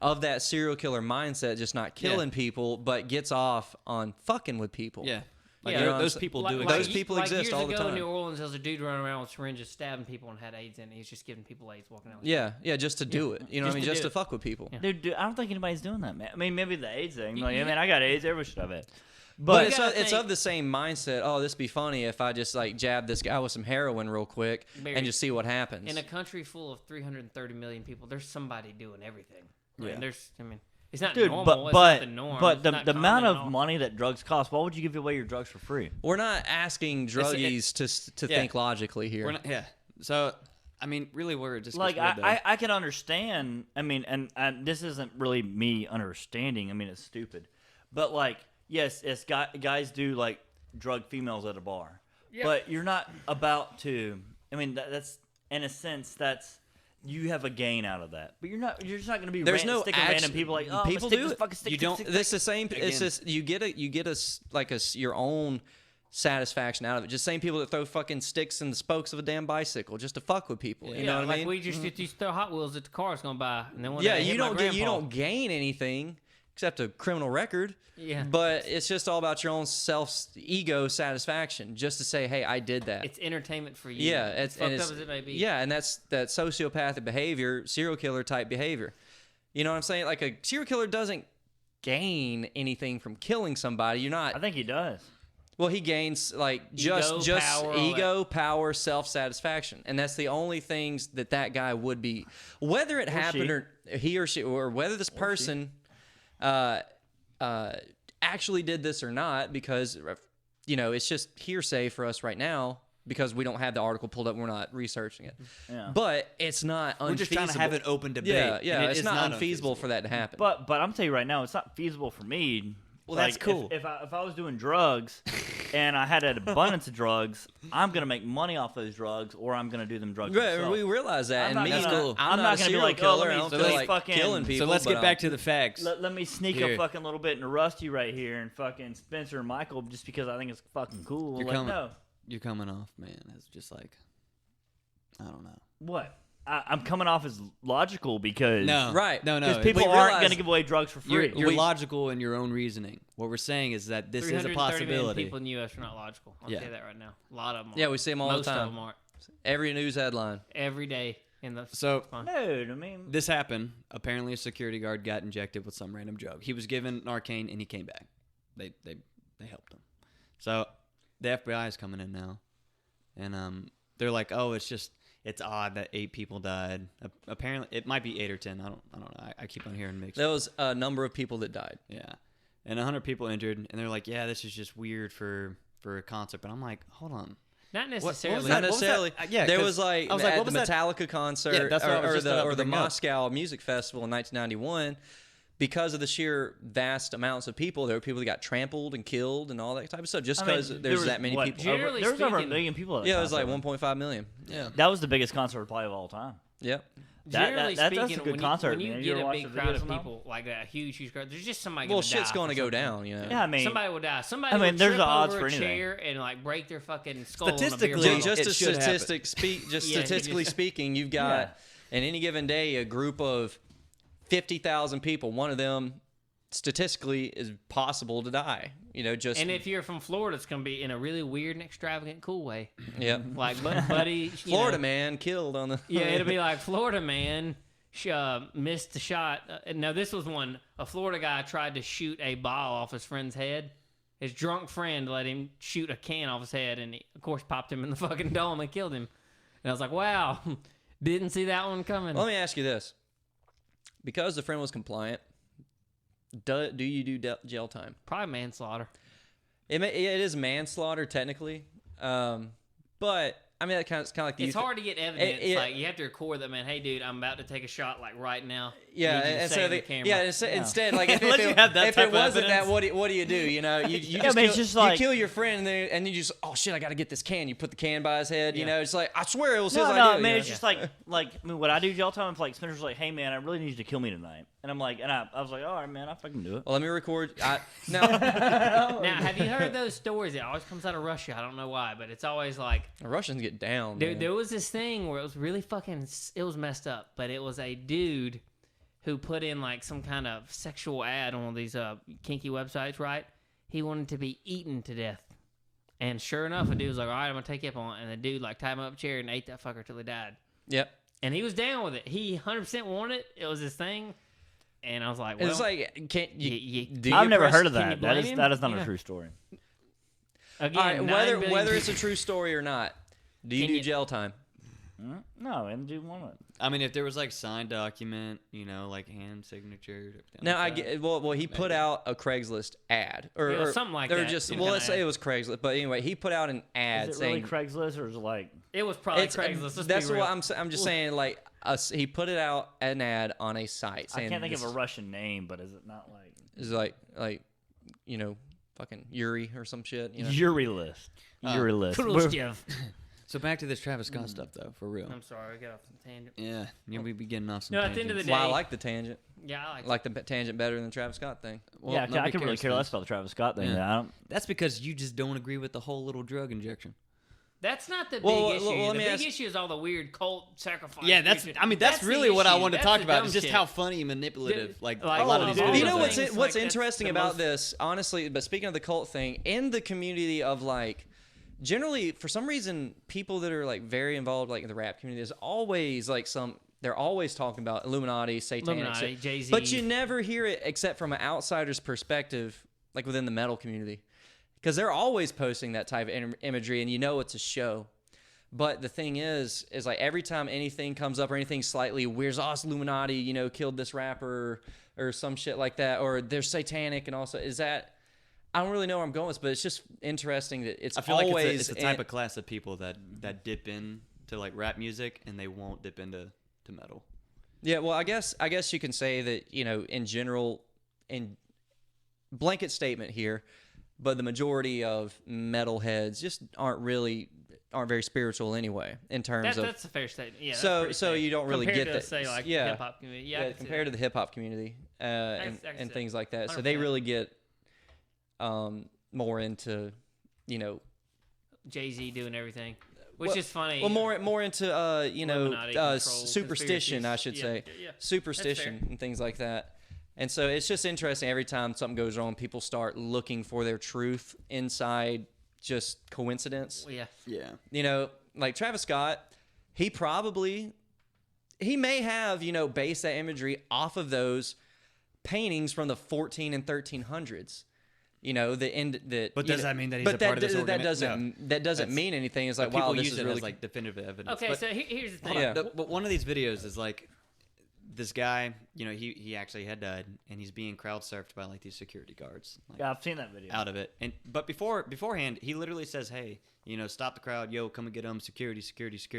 of that serial killer mindset, just not killing people, but gets off on fucking with people. Yeah, like Yeah. those people do like- exist. those people exist years all the ago in time. New Orleans, there was a dude running around with syringes stabbing people and had AIDS in it. He's just giving people AIDS walking out. Yeah, just to do it. You know what I mean? Just to Just do to fuck with people. Yeah. Dude, I don't think anybody's doing that, man. I mean, maybe the AIDS thing. Like, I mean, I got AIDS. Everyone should have it. But But it's, gotta it's think- of the same mindset. Oh, this be funny if I just like jab this guy with some heroin real quick Barry, and just see what happens. In a country full of 330 million people, there's somebody doing everything. Yeah. And I mean, it's not dude, normal. it's but not the norm. but It's the not the amount common at of all. money that drugs cost, why would you give away your drugs for free? We're not asking druggies to Yeah. think logically here. We're not, yeah. So I mean, really, where it just Like gets weird, though. I can understand. I mean, and this isn't really me understanding. I mean, it's stupid, but like, yes, guys do like drug females at a bar, but you're not about to. I mean, that's in a sense that's. You have a gain out of that, but you're not. You're just not going to be. There's no sticking action- random people like oh, people stick do this it. fucking stick. You stick, don't- stick, This the same. Again. It's just you get your own satisfaction out of it. Just same people that throw fucking sticks in the spokes of a damn bicycle just to fuck with people. You know what I like mean? we just used to throw Hot Wheels at the car's going by, and then one Yeah, day I hit you my don't grandpa. gain anything except a criminal record. Yeah. But it's just all about your own ego satisfaction, just to say, hey, I did that. It's entertainment for you. Yeah, it's and fucked up as it may be. Yeah, and that's that sociopathic behavior, serial killer type behavior. You know what I'm saying? Like a serial killer doesn't gain anything from killing somebody. You're not. I think he does. Well, he gains like just power, all ego, power, self-satisfaction, and that's the only things that guy would be. Whether it happened she. or he or she, or whether this person actually did this or not, because you know it's just hearsay for us right now because we don't have the article pulled up. We're not researching it, Yeah. but it's not unfeasible. We're just trying to have an open debate. Yeah, and yeah, it it's is not unfeasible for that to happen. But I'm gonna tell you right now, it's not feasible for me. Well, Like, that's cool. If I was doing drugs and I had an abundance of drugs, I'm gonna make money off those drugs, or I'm gonna do them drugs Right, myself. we realize that, I'm and not me, gonna- I'm I'm not not a gonna be serial like, oh, killer. let I me don't just feel like fucking- killing people. So let's but get back to the facts. Let me sneak Here. a fucking little bit into Rusty right here and fucking Spencer and Michael just because I think it's fucking cool. You're like, coming. no. You're coming off, man. It's just like I don't know. What? I'm coming off as logical because Right. No, because no. people we aren't realize- going to give away drugs for free. You're logical in your own reasoning. What we're saying is that this is a 330 million possibility. people in the U.S. are not logical. I'll Yeah. tell you that right now. A lot of them. Yeah, we see them all the Most time. of them aren't. Every news headline. Every day in the. So fine. Dude, I mean, this happened. Apparently, a security guard got injected with some random drug. He was given Narcan and he came back. They helped him. So the FBI is coming in now, and they're like, oh, it's odd that 8 people died. Apparently, it might be 8 or 10. I don't know. I keep on hearing mixed. There was a number of people that died. Yeah, and 100 people injured, and they're like, yeah, this is just weird for a concert. But I'm like, hold on. Not was necessarily. that? Not What was necessarily. yeah, there 'cause was like, I was like, at what the was that? Metallica concert Yeah, that's what I was just about to or the bring up. Moscow Music Festival in 1991. Because of the sheer vast amounts of people, there were people that got trampled and killed and all that type of stuff. Just I mean, because there there's was, that many what, people. Generally there was over 1 speaking- million people at that Yeah, it was like concert. 1.5 million. Yeah. That was the biggest concert probably of all time. Yep. Generally that's speaking, a good when concert, when you man. You get ever a watch big the crowd videos of somehow? people, like a huge crowd, there's just somebody. Well, gonna shit's die going to for go something. down, you know. Yeah, I mean, Somebody would die. Somebody I mean, would there's trip the odds over for a anything. chair and like break their fucking skull. on a beer Statistically, bottle. Just it to should happen. just Yeah, statistically speaking, you've got in any given day a group of 50,000 people. One of them statistically is possible to die. You know, just And if you're from Florida, it's gonna be in a really weird and extravagant, cool way. yeah. Like, buddy, you Florida know, man killed on the Yeah, it'll be like Florida man missed the shot. Now, this was when a Florida guy tried to shoot a ball off his friend's head. His drunk friend let him shoot a can off his head, and he, of course, popped him in the fucking dome and killed him. And I was like, wow, didn't see that one coming. Let me ask you this. Because the friend was compliant, do you do jail time? Probably manslaughter. It is manslaughter, technically. But... I mean, it's kind of like it's hard to get evidence. Like you have to record that, man. Hey, dude, I'm about to take a shot, like right now. Yeah, instead, like if Unless you have that if type it wasn't of evidence. that, what do you do? You know, you Yeah, just but it's just like- you kill your friend, and you just oh shit, I got to get this can. You put the can by his head. You know, it's like I swear it was his No, idea. I you mean, know? it's just like I mean, what I do jail time, if like Spencer's like, hey man, I really need you to kill me tonight, and I'm like, and I was like, all right, man, I fucking do it. Well, let me record. No, Now, have you heard those stories? It always comes out of Russia. I don't know why, but it's always like the Russians get down. there, man. there was this thing where it was really fucking. It was messed up, but it was a dude who put in like some kind of sexual ad on one of these kinky websites, right? He wanted to be eaten to death. And sure enough, a dude was like, all right, I'm going to take you up on it. And the dude like tied him up a chair and ate that fucker till he died. Yep. And he was down with it. He 100% wanted it. It was his thing. And I was like, well, It's like can't you? do I've you never press- heard of can you that. That blame is him? that is not Yeah. a true story. again, All right, 9 whether billion it's a true story or not, do you Can do you- jail time? No, and do want it. I mean, if there was like signed document, you know, like hand signature. No, I get. Well, he put out a Craigslist ad, or, Yeah, or something like or that, just some well, kinda let's say ad. it was Craigslist, but anyway, he put out an ad Is it saying really Craigslist or is it like? It was probably it's Craigslist. Let's that's be real. what I'm just saying. Like he put it out an ad on a site I saying can't think of this a Russian name, but is it not like is like you know fucking Yuri or some shit. You know? Yuri list? Yuri list. Khrushchev. So back to this Travis Scott stuff, though, for real. I'm sorry, I got off the tangent. Yeah, we be getting off some. No, at the end of the tangents. day, Well, I like the tangent. Yeah, I I like the tangent better than the Travis Scott thing. Well, Yeah, I nobody can really cares, care less Spence. about the Travis Scott thing. Yeah. I don't. That's because you just don't agree with the whole little drug injection. That's not the big Well, issue. let The me big ask- issue is all the weird cult sacrifice. Yeah, that's. shit. I mean, that's the really what I issue. wanted to That's talk the about. dumb Is just shit. how funny and manipulative, like like, a lot of oh, these all videos. You know the what's things, what's like, that's interesting the about most- this, honestly? But speaking of the cult thing, in the community of like, generally for some reason, people that are like very involved, like in the rap community, there's always like some. They're always talking about Illuminati, satanic, Illuminati, Jay-Z. but you never hear it except from an outsider's perspective, like within the metal community, because they're always posting that type of imagery, and you know it's a show. But the thing is like every time anything comes up or anything slightly weird, oh, it's Illuminati, you know, killed this rapper or some shit like that, or they're satanic, and also is that. I don't really know where I'm going with this, but it's just interesting that it's I feel like always it's a type of class of people that dip in to like rap music and they won't dip into to metal. Yeah, well, I guess you can say that, you know, in general, in blanket statement here, but the majority of metalheads just aren't very spiritual anyway in terms of. That's a fair statement. Yeah. So that's pretty you don't really compared get to, that. Say like Yeah. hip hop community. Yeah, I can see compared to the hip hop community can and see things that. like that. So they 100%. really get more into, you know, Jay-Z doing everything, which is funny. Well, more into you know Illuminati control, superstition, I should conspiracies. say, Yeah, yeah. superstition and things like that. And so it's just interesting. Every time something goes wrong, people start looking for their truth inside just coincidence. Well, yeah. Yeah. You know, like Travis Scott, he may have, you know, based that imagery off of those paintings from the 14 and 1300s. You know, But does that mean that he's a part of this that doesn't mean anything. It's like, People wow, this use is it really as like definitive evidence. Okay, But so here's the thing. Yeah. But one of these videos is like this guy, you know, he actually had died, and he's being crowd surfed by like these security guards. Like, Yeah, I've seen that video. out of it. But beforehand, he literally says, "Hey, you know, stop the crowd, yo, come and get security."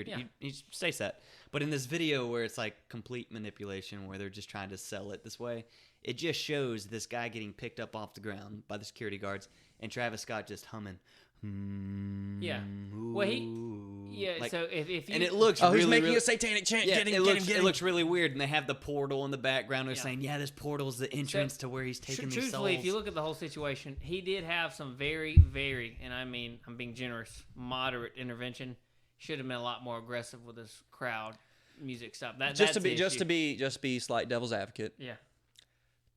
Yeah. He states that. But in this video where it's like complete manipulation, where they're just trying to sell it this way, it just shows this guy getting picked up off the ground by the security guards, and Travis Scott just humming. Yeah. Well, Ooh. Yeah. Like- so if you and it looks Oh, really, who's making really, a satanic chant? yeah, Get him, it get looks him, get it him. looks really weird, and they have the portal in the background. They're Yeah. saying, "Yeah, this portal's the entrance to where he's taking these souls." truthfully, if you look at the whole situation, he did have some very, very, and I mean, I'm being generous, moderate intervention. Should have been a lot more aggressive with his crowd music stuff. That's just to the be issue. slight devil's advocate. Yeah.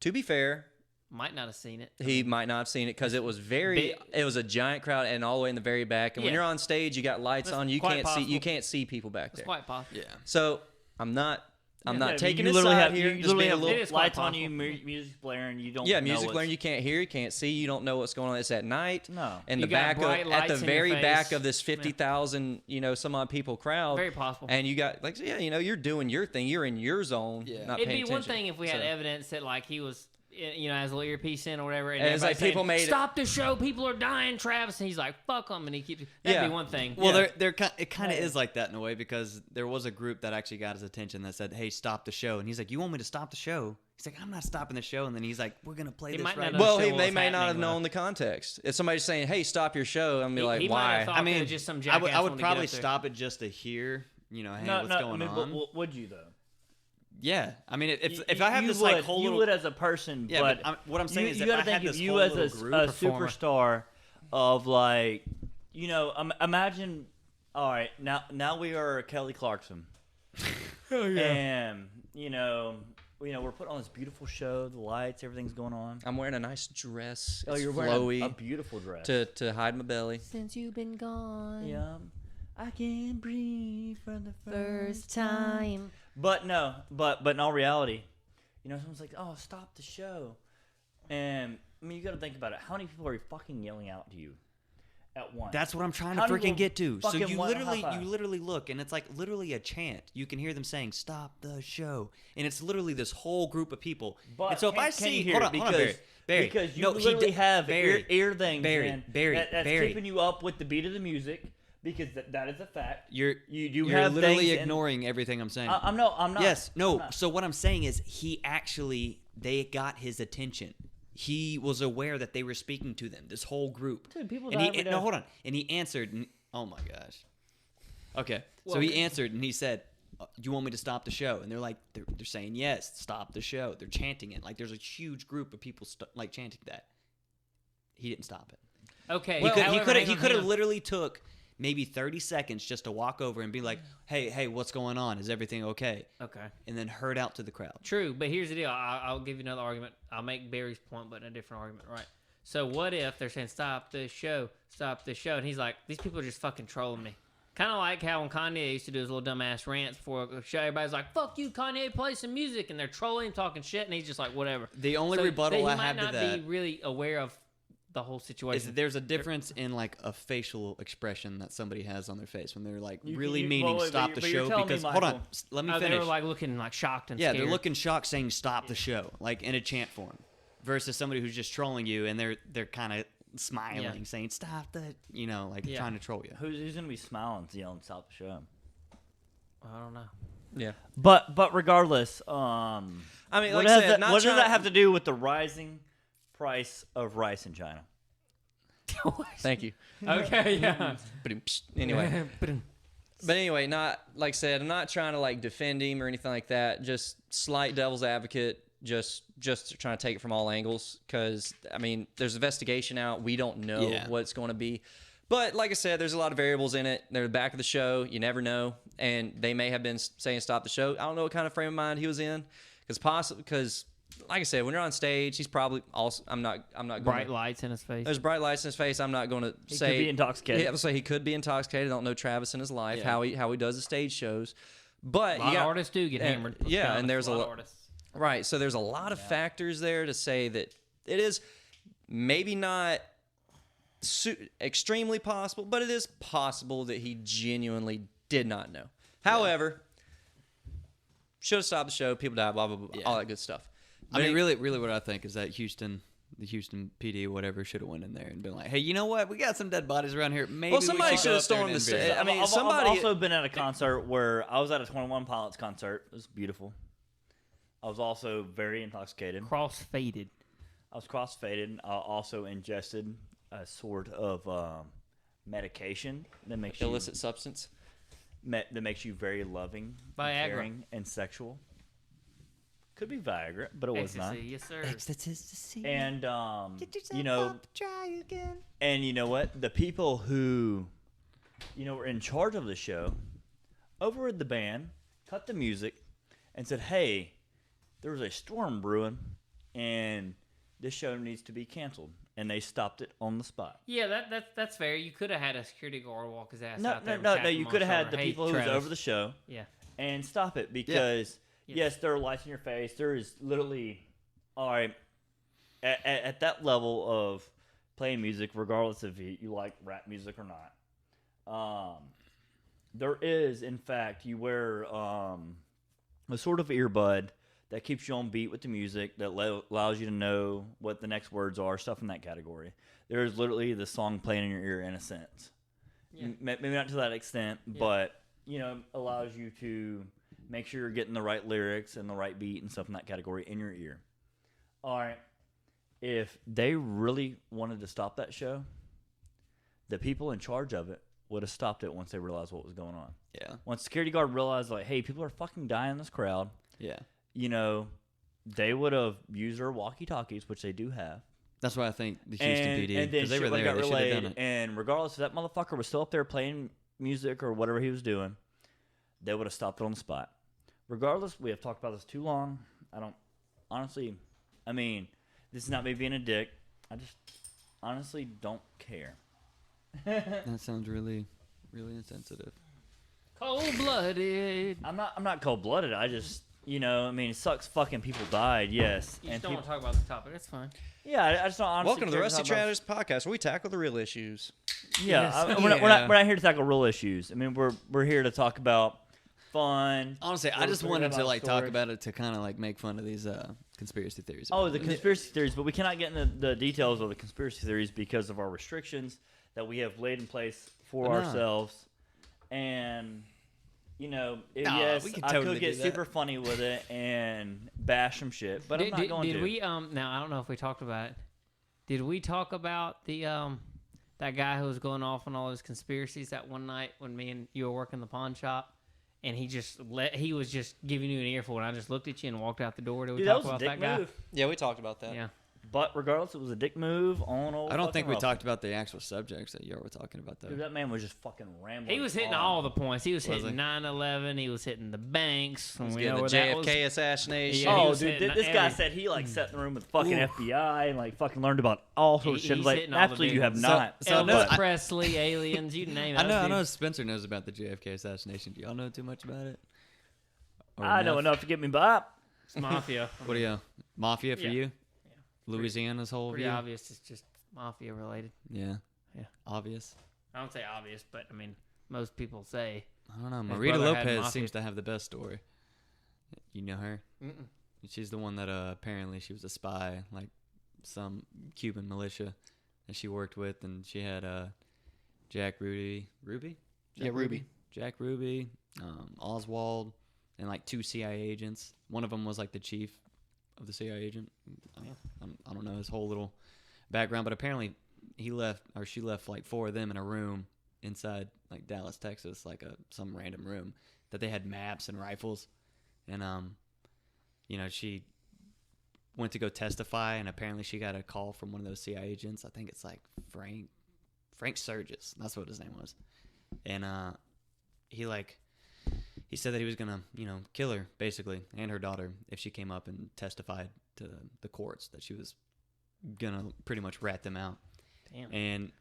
To be fair, Might not have seen it. he might not have seen it because it was Big- it was a giant crowd and all the way in the very back. And when Yeah. you're on stage, you got lights That's on. You quite can't possible. see people back It's there. quite possible. yeah. So I'm not I'm not taking you his literally side have here. you just literally being a have little, It is quite lights on you, possible. music blaring. You don't. yeah, know music what's- blaring. You can't hear, you can't see, you don't know what's going on. It's at night. No. And You the got back bright at the lights in your very back face. of this 50,000, some odd people crowd. Very possible. And you got like, yeah, you're doing your thing. You're in your zone. Yeah. Not It'd paying be one attention. thing if we had So- evidence that like he was, has a little earpiece in or whatever, and, And it's everybody's like people saying, made it- stop the show, people are dying, Travis, and he's like, fuck them, and he keeps. That'd Yeah. be one thing. Well, Yeah. it kind of is like that in a way because there was a group that actually got his attention that said, "Hey, stop the show," and he's like, "You want me to stop the show?" He's like, "I'm not stopping the show," and then he's like, "We're gonna play He this might right not now." Well, Show they what's may not have happening, known the context. If somebody's saying, "Hey, stop your show," I'm gonna be He- like, he might "Why?" have thought I that mean, was just some I jackass would wanted to get probably up there. stop it just to hear, hey, No, what's no. going I mean, on? but would you though? Yeah, I mean, You- if I have you this would, like whole you little, would as a person, yeah, but what I'm saying is you if gotta I think had of this you whole as little group, a performer. superstar of like, imagine. All right, now we are Kelly Clarkson, and we're putting on this beautiful show, the lights, everything's going on. I'm wearing a nice dress. Oh, It's you're flowy wearing a beautiful dress. to hide my belly. Since you've been gone, Yeah, I can breathe for the first time. But no, but in all reality, someone's like, "Oh, stop the show," and I mean, you got to think about it. How many people are fucking yelling out to you at once? That's what I'm trying to How do freaking people get to. So fucking you want- literally high five? you literally look and it's like literally a chant. You can hear them saying "Stop the show," and it's literally this whole group of people. But and so if I can you see, hear hold it? on, because, Barry, because you no, he literally did- have Barry, ear things, Barry, man, Barry, that's Barry. keeping you up with the beat of the music. Because that is a fact. You're You you're have literally things and- ignoring everything I'm saying. I'm not. Yes, no. I'm not. So what I'm saying is they got his attention. He was aware that they were speaking to them, this whole group. Dude, people and die he every day. no, hold on. And he answered. Oh my gosh. Okay. So Well, he answered and he said, "Do you want me to stop the show?" And they're like, they're saying yes, stop the show. They're chanting it. Like there's a huge group of people like chanting that. He didn't stop it. Okay, He however, could hang on, have hang on. literally took maybe 30 seconds just to walk over and be like, hey, what's going on? Is everything okay? Okay. And then herd out to the crowd. True, but here's the deal. I'll give you another argument. I'll make Barry's point, but in a different argument, right? So what if they're saying, stop the show, and he's like, these people are just fucking trolling me. Kind of like how when Kanye used to do his little dumbass rants before a show, everybody's like, fuck you, Kanye, play some music, and they're trolling him, talking shit, and he's just like, whatever. The only So rebuttal he I might have to not that be really aware of the whole is situation. that there's a difference in like a facial expression that somebody has on their face when they're like You- really you- meaning well, wait, stop but the you're show telling me, because hold on, Michael- let me Oh, finish. they were like looking like shocked and Yeah, scared. they're looking shocked saying stop the show, like in a chant form, versus somebody who's just trolling you and they're kind of smiling, Yeah. saying stop the, like Yeah. trying to troll you. Who's gonna be smiling, yelling, "Stop the show"? I don't know. Yeah. But regardless, I mean, what like I does said, that, not what does trying- that have to do with the rising price of rice in China? Thank you. Okay, yeah. Anyway. But anyway, not like I said, I'm not trying to like defend him or anything like that. Just slight devil's advocate. Just trying to take it from all angles because I mean, there's investigation out. We don't know Yeah. what it's going to be. But like I said, there's a lot of variables in it. They're the back of the show. You never know, and they may have been saying stop the show. I don't know what kind of frame of mind he was in, because like I said, when you're on stage, he's probably also. I'm not going Bright lights in his face. There's bright lights in his face. I'm not going to He say could be intoxicated. Yeah, I would say he could be intoxicated. I don't know Travis in his life Yeah. how he does the stage shows, but A lot you of got, artists do get and- hammered. Let's be yeah, and honest, there's a of lot. artists. Right, so there's a lot of factors there to say that it is maybe not extremely possible, but it is possible that he genuinely did not know. However, should have stopped the show. People died. Blah blah blah. Yeah. All that good stuff. I mean, really, what I think is that the Houston PD, whatever, should have went in there and been like, "Hey, you know what? We got some dead bodies around here. Maybe Well, we somebody should should go have up there stormed and the stage. investigate." I mean, I've somebody. also been at a concert where I was at a 21 Pilots concert. It was beautiful. I was also very intoxicated. Cross faded. I was cross-faded. I also ingested a sort of medication that makes you illicit substance. that makes you very loving, Viagra. caring, and sexual. Could be Viagra, but it was not. Ecstasy, yes sir. Ecstasy. And Get yourself you know, up, try again. and you know what? The people who were in charge of the show overrid the band, cut the music, and said, "Hey, there was a storm brewing, and this show needs to be canceled." And they stopped it on the spot. Yeah, that's fair. You could have had a security guard walk his ass No, out there. no, and no, tap you him on could the have had shoulder. the Hey, people who was Travis. over the show Yeah. and stop it because Yes, there are lights in your face. There is literally, all right, at that level of playing music, regardless if you like rap music or not. There is, in fact, you wear a sort of earbud that keeps you on beat with the music, that allows you to know what the next words are, stuff in that category. There is literally the song playing in your ear in a sense. Yeah. Maybe not to that extent, but, allows you to make sure you're getting the right lyrics and the right beat and stuff in that category in your ear. All right. If they really wanted to stop that show, the people in charge of it would have stopped it once they realized what was going on. Yeah. Once security guard realized, like, hey, people are fucking dying in this crowd. Yeah. They would have used their walkie-talkies, which they do have. That's why I think the Houston PD, and then because they were there, they should have done it. And regardless if that motherfucker was still up there playing music or whatever he was doing, they would have stopped it on the spot. Regardless, we have talked about this too long. This is not me being a dick. I just honestly don't care. That sounds really, really insensitive. Cold-blooded. I'm not cold-blooded. I just, it sucks fucking people died, yes. You just don't want to talk about the topic. That's fine. Yeah, I just don't honestly Welcome to the care Rusty to talk about- Travis podcast, where we tackle the real issues. Yeah, Yes. we're not here to tackle real issues. I mean, we're here to talk about fun. Honestly, I just wanted to talk about it to kind of make fun of these conspiracy theories. Oh, the conspiracy theories, but we cannot get into the details of the conspiracy theories because of our restrictions that we have laid in place for ourselves. And yes, we I totally could get do that. super funny with it and bash some shit, but I'm not going to. Did we now I don't know if we talked about it. Did we talk about the that guy who was going off on all his conspiracies that one night when me and you were working the pawn shop? And he was just giving you an earful, and I just looked at you and walked out the door. Did we talk about that guy? Move. Yeah, we talked about that. Yeah. But regardless, it was a dick move on old. I don't think we fucking talked about the actual subjects that you were talking about, though. Dude, that man was just fucking rambling. He was hitting on. all the points. He was Was hitting he? 9/11. He was hitting the banks. He's We getting know the where that JFK was. assassination. Yeah, he Oh, was dude, hitting this guy every- said he sat in the room with fucking FBI and fucking learned about all sorts of He- shit. he's Like, hitting all the actually, big you have ones. not. So Elvis no, Presley, aliens, you name it. I know Spencer knows about the JFK assassination. Do y'all know too much about it? Or I know enough to get me by. It's mafia. What do you mafia for Yeah. you? Yeah. Louisiana's whole Pretty view. obvious. It's just mafia related. Yeah. Yeah. Obvious. I don't say obvious, but I mean, most people say. I don't know. His Marita brother had Lopez mafia. seems to have the best story. You know her? Mm-mm. She's the one that apparently she was a spy, like some Cuban militia that she worked with, and she had Jack Ruby. Yeah, Ruby. Jack Ruby, Oswald, and like 2 CIA agents. One of them was like the chief of the CIA agent. I don't know his whole little background, but apparently she left like 4 of them in a room inside like Dallas, Texas, like some random room that they had maps and rifles, and she went to go testify, and apparently she got a call from one of those CIA agents. I think it's like Frank Sturgis. That's what his name was, and he said that he was gonna, kill her basically and her daughter if she came up and testified to the courts, that she was gonna pretty much rat them out. Damn. And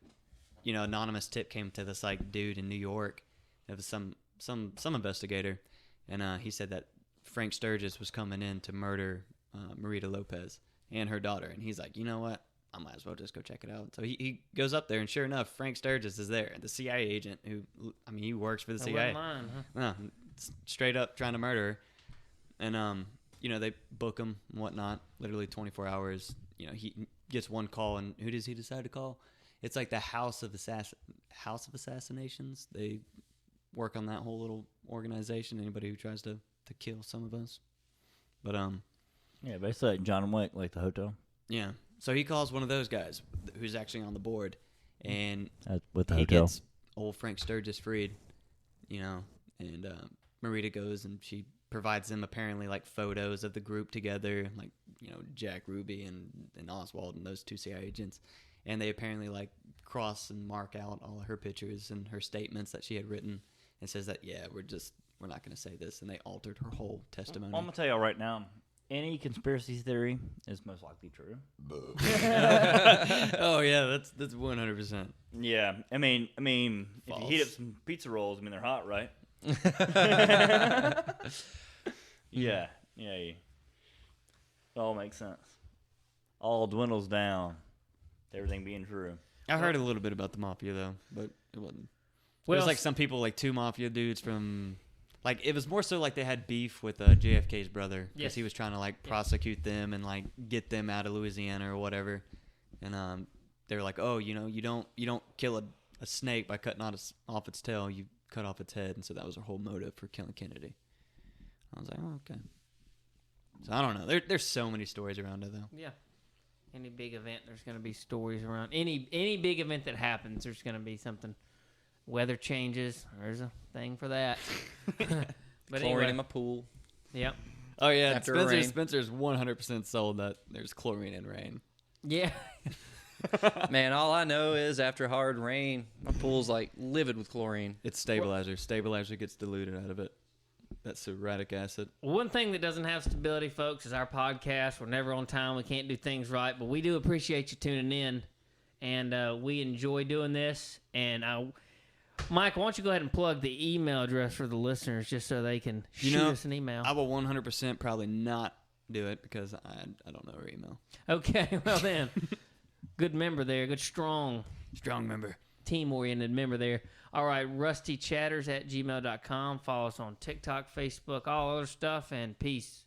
anonymous tip came to this like dude in New York. It was some investigator, and he said that Frank Sturgis was coming in to murder Marita Lopez and her daughter, and he's like, you know what? I might as well just go check it out. So he goes up there, and sure enough, Frank Sturgis is there, the CIA agent who, he works for the CIA. Lying, huh? No, straight up trying to murder her. And, they book him and whatnot, literally 24 hours. He gets one call, and who does he decide to call? It's like the House of Assassinations. They work on that whole little organization, anybody who tries to kill some of us. But, Yeah, basically like John Wick, like the hotel. yeah. So he calls one of those guys who's actually on the board, and With the he hotel. gets old Frank Sturgis freed, and Marita goes and she provides them apparently like photos of the group together, like, Jack Ruby and Oswald and those 2 CIA agents. And they apparently like cross and mark out all of her pictures and her statements that she had written, and says that, yeah, we're not going to say this. And they altered her whole testimony. I'm going to tell y'all right now, any conspiracy theory is most likely true. Oh yeah, that's 100%. Yeah, I mean, if you heat up False. some pizza rolls, they're hot, right? Yeah. It all makes sense. All dwindles down to everything being true. I heard a little bit about the mafia though, but it wasn't. Well, It was like some people, like 2 mafia dudes from, like it was more so like they had beef with JFK's brother because Yes. he was trying to like prosecute them and like get them out of Louisiana or whatever, and they were like, oh, you know, you don't kill a snake by cutting off its tail, you cut off its head, and so that was their whole motive for killing Kennedy. I was like, oh, okay. So I don't know. There's so many stories around it though. Yeah. Any big event, there's going to be stories around. Any big event that happens, there's going to be something. Weather changes, there's a thing for that. But Chlorine anyway, in my pool. yep. Oh yeah, After a rain. Spencer's 100% sold that there's chlorine in rain. Yeah. Man, all I know is after hard rain, my pool's like livid with chlorine. It's stabilizer. Stabilizer gets diluted out of it. That's suriatic acid. One thing that doesn't have stability, folks, is our podcast. We're never on time. We can't do things right, but we do appreciate you tuning in, and we enjoy doing this. And Mike, why don't you go ahead and plug the email address for the listeners just so they can shoot us an email? I will 100% probably not do it because I don't know her email. Okay, well then, good member there, good strong member. team-oriented member there. All right, rustychatters@gmail.com. Follow us on TikTok, Facebook, all other stuff, and peace.